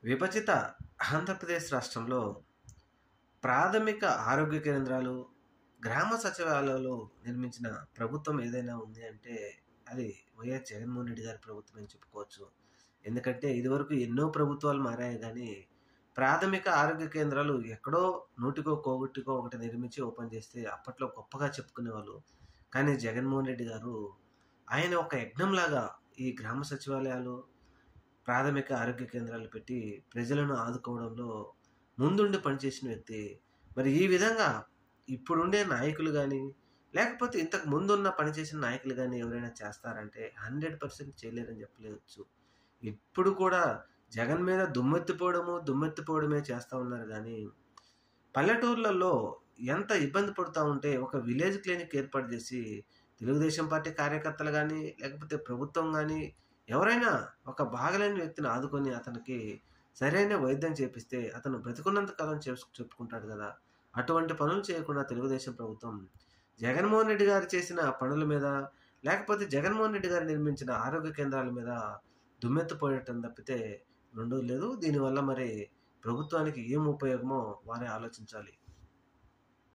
విభజిత ఆంధ్రప్రదేశ్ రాష్ట్రంలో ప్రాథమిక ఆరోగ్య కేంద్రాలు, గ్రామ సచివాలయాలు నిర్మించిన ప్రభుత్వం ఏదైనా ఉంది అంటే అది వైఎస్ జగన్మోహన్ రెడ్డి గారి ప్రభుత్వం అని చెప్పుకోవచ్చు. ఎందుకంటే ఇదివరకు ఎన్నో ప్రభుత్వాలు మారాయి గానీ, ప్రాథమిక ఆరోగ్య కేంద్రాలు ఎక్కడో నూటికో, కోగొట్టుకో ఒకటి నిర్మించి ఓపెన్ చేస్తే అప్పట్లో గొప్పగా చెప్పుకునేవాళ్ళు. కానీ జగన్మోహన్ రెడ్డి గారు ఆయన ఒక యజ్ఞంలాగా ఈ గ్రామ సచివాలయాలు, ప్రాథమిక ఆరోగ్య కేంద్రాలు పెట్టి ప్రజలను ఆదుకోవడంలో ముందుండి పనిచేసిన వ్యక్తి. మరి ఈ విధంగా ఇప్పుడుండే నాయకులు గానీ, లేకపోతే ఇంతకు ముందున్న పనిచేసిన నాయకులు గానీ ఎవరైనా చేస్తారంటే 100% చేయలేరని చెప్పలేవచ్చు. ఇప్పుడు కూడా జగన్ మీద దుమ్మెత్తిపోవడమే చేస్తా ఉన్నారు గానీ, పల్లెటూర్లలో ఎంత ఇబ్బంది పడుతా ఉంటే ఒక విలేజ్ క్లినిక్ ఏర్పాటు చేసి తెలుగుదేశం పార్టీ కార్యకర్తలు గానీ, లేకపోతే ప్రభుత్వం గానీ ఎవరైనా ఒక బాగలేని వ్యక్తిని ఆదుకొని అతనికి సరైన వైద్యం చేపిస్తే అతను బ్రతికున్నంత కాలం చెప్పుకుంటాడు గదా! అటువంటి పనులు చేయకుండా తెలుగుదేశం ప్రభుత్వం జగన్మోహన్ రెడ్డి గారు చేసిన పనుల మీద, లేకపోతే జగన్మోహన్ రెడ్డి గారు నిర్మించిన ఆరోగ్య కేంద్రాల మీద దుమ్మెత్తిపోయటం తప్పితే రెండోది లేదు. దీనివల్ల మరి ప్రభుత్వానికి ఏం ఉపయోగమో వారే ఆలోచించాలి.